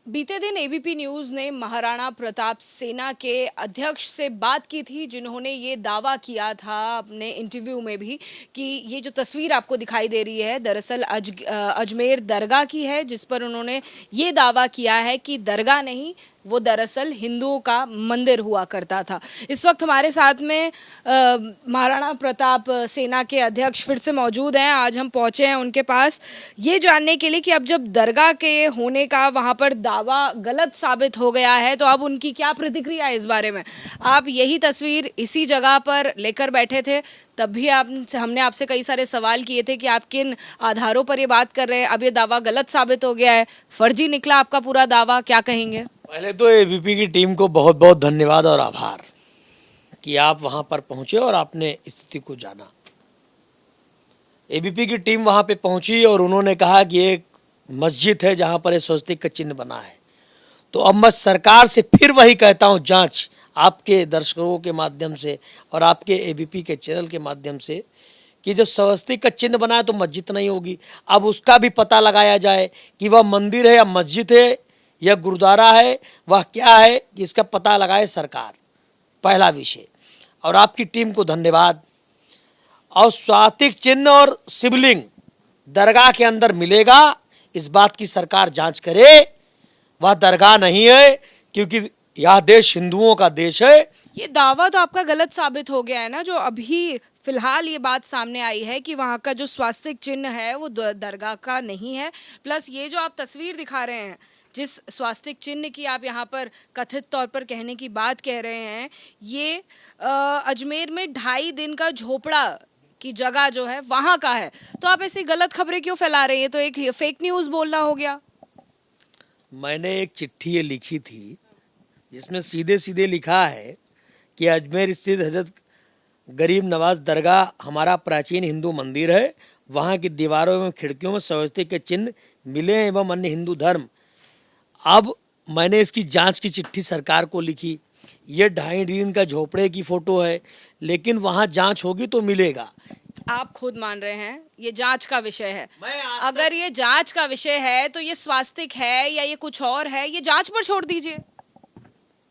बीते दिन ABP news ने महाराणा प्रताप सेना के अध्यक्ष से बात की थी, जिन्होंने ये दावा किया था अपने इंटरव्यू में भी कि ये जो तस्वीर आपको दिखाई दे रही है दरअसल अजमेर दरगाह की है, जिस पर उन्होंने ये दावा किया है कि दरगाह नहीं, वो दरअसल हिंदुओं का मंदिर हुआ करता था। इस वक्त हमारे साथ में महाराणा प्रताप सेना के अध्यक्ष फिर से मौजूद हैं। आज हम पहुंचे हैं उनके पास ये जानने के लिए कि अब जब दरगाह के होने का वहां पर दावा गलत साबित हो गया है तो अब उनकी क्या प्रतिक्रिया है इस बारे में। आप यही तस्वीर इसी जगह पर लेकर बैठे थे, तब भी हमने आपसे कई सारे सवाल किए थे कि आप किन आधारों पर ये बात कर रहे हैं। अब ये दावा गलत साबित हो गया है, फर्जी निकला आपका पूरा दावा, क्या कहेंगे? पहले तो एबीपी की टीम को बहुत बहुत धन्यवाद और आभार कि आप वहां पर पहुंचे और आपने स्थिति को जाना। एबीपी की टीम वहां पे पहुंची और उन्होंने कहा कि एक मस्जिद है जहां पर स्वस्तिक का चिन्ह बना है। तो अब मैं सरकार से फिर वही कहता हूं, जांच आपके दर्शकों के माध्यम से और आपके एबीपी के चैनल के माध्यम से, कि जब स्वस्तिक का चिन्ह बना है तो मस्जिद नहीं होगी। अब उसका भी पता लगाया जाए कि वह मंदिर है या मस्जिद है या गुरुद्वारा है, वह क्या है, कि इसका पता लगाए सरकार, पहला विषय। और आपकी टीम को धन्यवाद। और स्वास्तिक चिन्ह और शिवलिंग दरगाह के अंदर मिलेगा, इस बात की सरकार जांच करे। वह दरगाह नहीं है, क्योंकि यह देश हिंदुओं का देश है। ये दावा तो आपका गलत साबित हो गया है ना, जो अभी फिलहाल ये बात सामने आई है कि वहाँ का जो स्वास्तिक चिन्ह है वो दरगाह का नहीं है। प्लस ये जो आप तस्वीर दिखा रहे हैं, जिस स्वास्तिक चिन्ह की आप यहाँ पर कथित तौर पर कहने की बात कह रहे हैं, ये अजमेर में 2.5 दिन का झोपड़ा की जगह जो है वहाँ का है। तो आप ऐसी गलत खबरें क्यों फैला रहे हैं? तो एक फेक न्यूज़ बोलना हो गया। मैंने एक चिट्ठी ये लिखी थी जिसमें सीधे सीधे लिखा है कि अजमेर स्थित हजरत गरीब नवाज दरगाह हमारा प्राचीन हिंदू मंदिर है। वहाँ की दीवारों एवं खिड़कियों में स्वस्तिक के चिन्ह मिले हैं एवं अन्य हिंदू धर्म। अब मैंने इसकी जांच की चिट्ठी सरकार को लिखी। ये 2.5 दिन का झोपड़े की फोटो है, लेकिन वहाँ जांच होगी तो मिलेगा। आप खुद मान रहे हैं ये जांच का विषय है। अगर ये जांच का विषय है तो ये स्वास्तिक है या ये कुछ और है, ये जांच पर छोड़ दीजिए।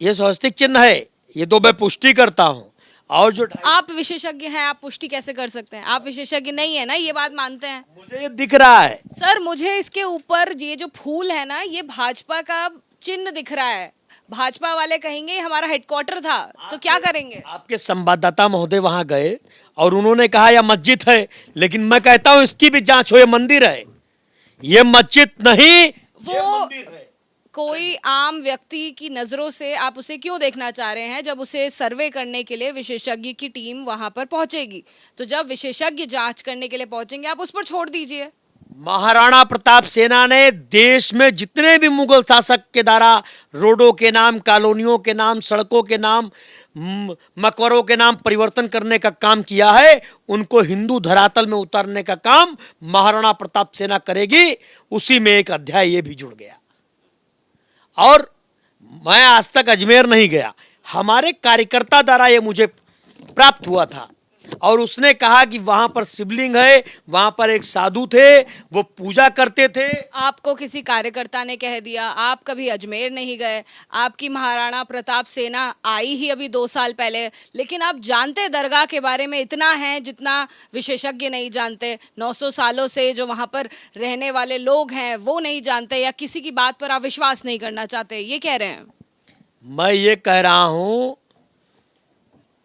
ये स्वस्तिक चिन्ह है, ये तो मैं पुष्टि करता हूँ। और जो आप विशेषज्ञ हैं, आप पुष्टि कैसे कर सकते हैं? आप विशेषज्ञ नहीं है ना, ये बात मानते हैं। मुझे ये दिख रहा है सर, मुझे इसके ऊपर ये जो फूल है ना, ये भाजपा का चिन्ह दिख रहा है। भाजपा वाले कहेंगे हमारा हेडक्वार्टर था, तो क्या करेंगे? आपके संवाददाता महोदय वहां गए और उन्होंने कहा यह मस्जिद है, लेकिन मैं कहता हूं इसकी भी जांच हो। ये मंदिर है, ये मस्जिद नहीं, वो मंदिर है। कोई आम व्यक्ति की नजरों से आप उसे क्यों देखना चाह रहे हैं? जब उसे सर्वे करने के लिए विशेषज्ञ की टीम वहां पर पहुंचेगी, तो जब विशेषज्ञ जांच करने के लिए पहुंचेंगे आप उस पर छोड़ दीजिए। महाराणा प्रताप सेना ने देश में जितने भी मुगल शासक के द्वारा रोडों के नाम, कॉलोनियों के नाम, सड़कों के नाम, मकबरों के नाम परिवर्तन करने का काम किया है, उनको हिंदू धरातल में उतारने का काम महाराणा प्रताप सेना करेगी। उसी में एक अध्याय ये भी जुड़ गया। और मैं आज तक अजमेर नहीं गया, हमारे कार्यकर्ता द्वारा ये मुझे प्राप्त हुआ था और उसने कहा कि वहां पर शिवलिंग है, वहां पर एक साधु थे, वो पूजा करते थे। आपको किसी कार्यकर्ता ने कह दिया? आप कभी अजमेर नहीं गए। आपकी महाराणा प्रताप सेना आई ही अभी 2 साल पहले, लेकिन आप जानते दरगाह के बारे में इतना है जितना विशेषज्ञ नहीं जानते। 900 सालों से जो वहां पर रहने वाले लोग हैं वो नहीं जानते, या किसी की बात पर आप विश्वास नहीं करना चाहते, ये कह रहे हैं? मैं ये कह रहा हूं,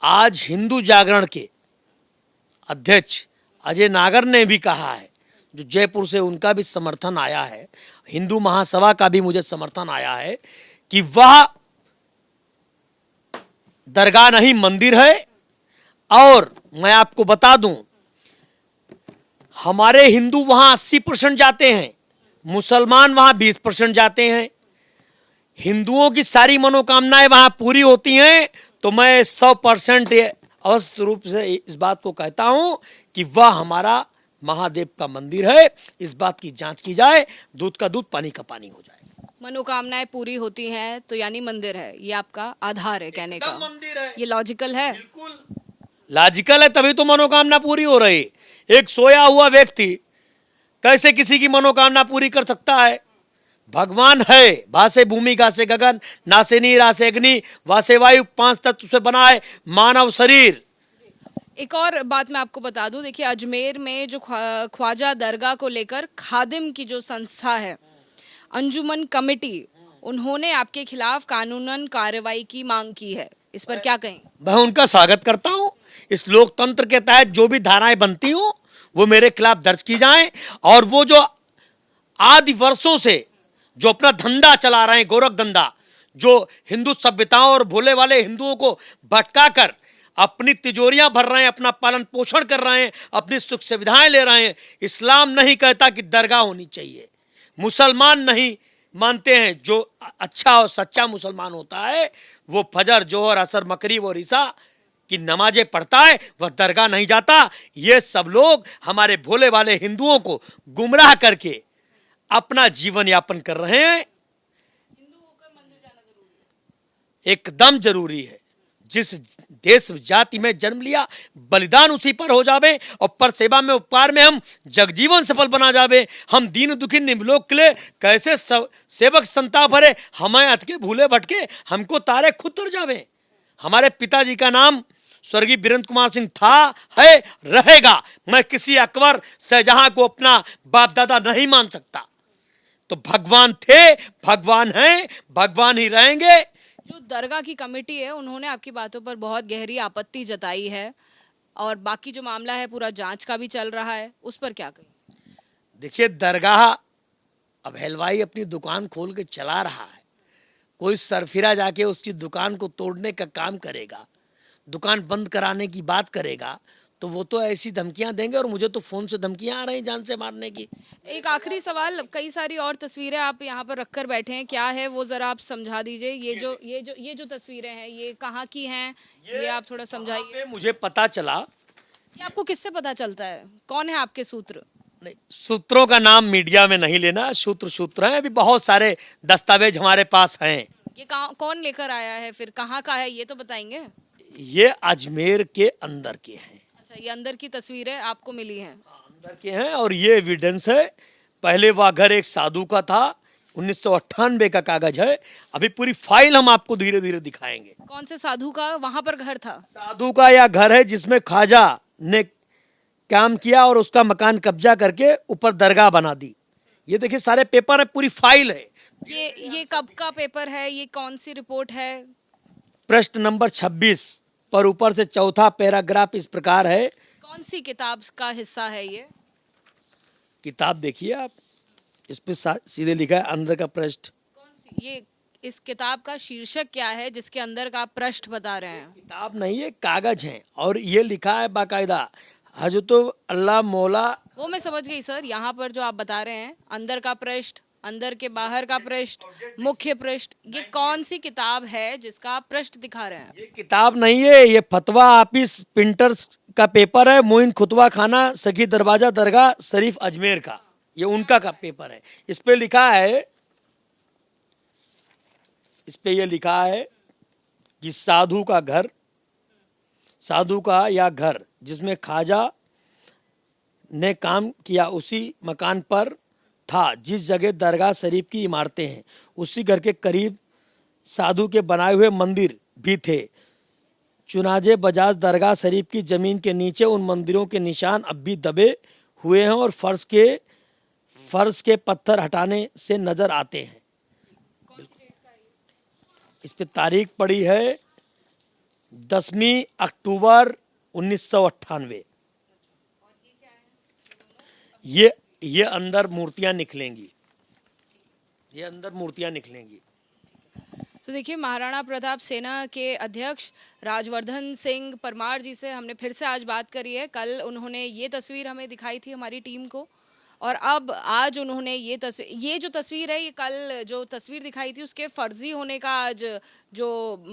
आज हिंदू जागरण के अध्यक्ष अजय नागर ने भी कहा है, जो जयपुर से, उनका भी समर्थन आया है, हिंदू महासभा का भी मुझे समर्थन आया है कि वह दरगाह नहीं मंदिर है। और मैं आपको बता दूं, हमारे हिंदू वहां 80% जाते हैं, मुसलमान वहां 20% जाते हैं। हिंदुओं की सारी मनोकामनाएं वहां पूरी होती हैं। तो मैं 100% अवश्य रूप से इस बात को कहता हूं कि वह हमारा महादेव का मंदिर है। इस बात की जांच की जाए, दूध का दूध, पानी का पानी हो जाए। मनोकामनाएं पूरी होती हैं तो यानी मंदिर है, ये आपका आधार है कहने का? मंदिर है, ये लॉजिकल है? बिल्कुल लॉजिकल है, तभी तो मनोकामना पूरी हो रही। एक सोया हुआ व्यक्ति कैसे किसी की मनोकामना पूरी कर सकता है? भगवान है, भासे भूमि गासे गगन, नासे नीर आसे अग्नि, वासे वायु, 5 तत्व से बना है मानव शरीर। एक और बात मैं आपको बता दूं, देखिए अजमेर में जो ख्वाजा दरगाह को लेकर खादिम की जो संस्था है, अंजुमन कमेटी, उन्होंने आपके खिलाफ कानूनन कार्रवाई की मांग की है, इस पर क्या कहें? मैं उनका स्वागत करता हूं। इस लोकतंत्र के तहत जो भी धाराएं बनती हो वो मेरे खिलाफ दर्ज की जाएं, और वो जो आदि वर्षों से जो अपना धंधा चला रहे हैं, गोरख धंधा, जो हिंदू सभ्यताओं और भोले वाले हिंदुओं को भटका कर अपनी तिजोरियां भर रहे हैं, अपना पालन पोषण कर रहे हैं, अपनी सुख सुविधाएं ले रहे हैं। इस्लाम नहीं कहता कि दरगाह होनी चाहिए, मुसलमान नहीं मानते हैं। जो अच्छा और सच्चा मुसलमान होता है वो फजर, जोहर, असर, मकरिब और ईसा की नमाजें पढ़ता है, वह दरगाह नहीं जाता। ये सब लोग हमारे भोले वाले हिंदुओं को गुमराह करके अपना जीवन यापन कर रहे हैं। एकदम जरूरी है। जिस देश जाति में जन्म लिया, बलिदान उसी पर हो जावे, और पर सेवा में उपकार में हम जगजीवन सफल बना जावे। हम दीन दुखी निम्लोक के लिए कैसे सेवक संताप भरे, हमें अटके भूले भटके, हमको तारे खुद तर जावे। हमारे पिताजी का नाम स्वर्गीय वीरेंद्र कुमार सिंह था, है, रहेगा। मैं किसी अकबर शाहजहां को अपना बाप दादा नहीं मान सकता। तो भगवान थे, भगवान हैं, भगवान ही रहेंगे। जो दरगाह की कमेटी है, उन्होंने आपकी बातों पर बहुत गहरी आपत्ति जताई है, और बाकी जो मामला है पूरा जांच का भी चल रहा है, उस पर क्या कहें? देखिए, दरगाह अब हलवाई अपनी दुकान खोल के चला रहा है, कोई सरफिरा जाके उसकी दुकान को तोड़ने का काम करेगा, दुकान बंद कराने की बात करेगा, तो वो तो ऐसी धमकियां देंगे। और मुझे तो फोन से धमकियां आ रही जान से मारने की। एक आखिरी सवाल, कई सारी और तस्वीरें आप यहाँ पर रखकर बैठे हैं, क्या है वो जरा आप समझा दीजिए। ये जो तस्वीरें हैं, ये कहाँ की हैं, ये आप थोड़ा समझाइए। मुझे पता चला। ये आपको किससे पता चलता है? कौन है आपके सूत्र? नहीं, सूत्रों का नाम मीडिया में नहीं लेना। सूत्र हैं, अभी बहुत सारे दस्तावेज हमारे पास हैं। ये कौन लेकर आया है, फिर कहाँ का है, ये तो बताएंगे। ये अजमेर के अंदर के हैं। अच्छा, ये अंदर की तस्वीरें आपको मिली हैं? अंदर के हैं, और ये एविडेंस है। पहले वह घर एक साधु का था, 1998 का कागज है। अभी पूरी फाइल हम आपको धीरे धीरे दिखाएंगे। कौन से साधु का वहां पर घर था? साधु का यह घर है जिसमें ख्वाजा ने काम किया और उसका मकान कब्जा करके ऊपर दरगाह बना दी। ये देखिए सारे पेपर है, पूरी फाइल है। ये कब का पेपर है? ये कौन सी रिपोर्ट है? प्रश्न नंबर 26 पर ऊपर से चौथा पैराग्राफ इस प्रकार है। कौन सी किताब का हिस्सा है ये? किताब देखिए आप, इस पे सीधे लिखा है अंदर का पृष्ठ। कौन सी ये? इस किताब का शीर्षक क्या है जिसके अंदर का आप पृष्ठ बता रहे हैं? किताब नहीं, ये कागज है, और ये लिखा है बाकायदा हजरत अल्लाह मौला। वो मैं समझ गई सर, यहाँ पर जो आप बता रहे हैं, अंदर का पृष्ठ, अंदर के बाहर का पृष्ठ, मुख्य पृष्ठ, ये कौन सी किताब है जिसका आप पृष्ठ दिखा रहे हैं? ये किताब नहीं है, ये फतवा ऑफिस प्रिंटर्स का पेपर है। मोइन खुतवा खाना सखी दरवाजा दरगाह शरीफ अजमेर का, ये उनका का पेपर है। इस पे लिखा है, इस पे ये लिखा है कि साधु का घर, साधु का या घर जिसमें ख्वाजा ने काम किया उसी मकान पर था जिस जगह दरगाह शरीफ की इमारतें हैं। उसी घर के करीब साधु के बनाए हुए मंदिर भी थे। चुनाजे बजाज दरगाह शरीफ की जमीन के नीचे उन मंदिरों के निशान अब भी दबे हुए हैं और फर्श के पत्थर हटाने से नजर आते हैं। इस पे तारीख पड़ी है 10 अक्टूबर 1998। ये अंदर मूर्तियां निकलेंगी, ये अंदर मूर्तियां निकलेंगी। तो देखिए, महाराणा प्रताप सेना के अध्यक्ष राजवर्धन सिंह परमार जी से हमने फिर से आज बात करी है। कल उन्होंने ये तस्वीर हमें दिखाई थी हमारी टीम को, और अब आज उन्होंने ये जो तस्वीर है, ये कल जो तस्वीर दिखाई थी उसके फर्जी होने का आज जो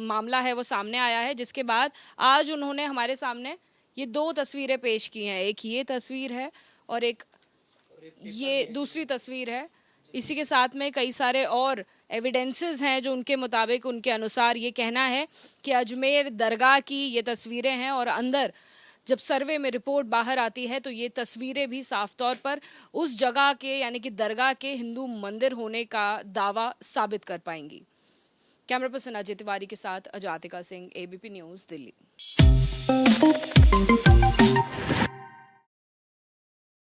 मामला है वो सामने आया है, जिसके बाद आज उन्होंने हमारे सामने ये 2 तस्वीरें पेश की हैं। एक ये तस्वीर है और एक ये दूसरी तस्वीर है। इसी के साथ में कई सारे और एविडेंसेस हैं जो उनके मुताबिक, उनके अनुसार ये कहना है कि अजमेर दरगाह की ये तस्वीरें हैं और अंदर जब सर्वे में रिपोर्ट बाहर आती है तो ये तस्वीरें भी साफ तौर पर उस जगह के यानी कि दरगाह के हिंदू मंदिर होने का दावा साबित कर पाएंगी। कैमरा पर्सन अजय तिवारी के साथ अजातिका सिंह, एबीपी न्यूज़, दिल्ली।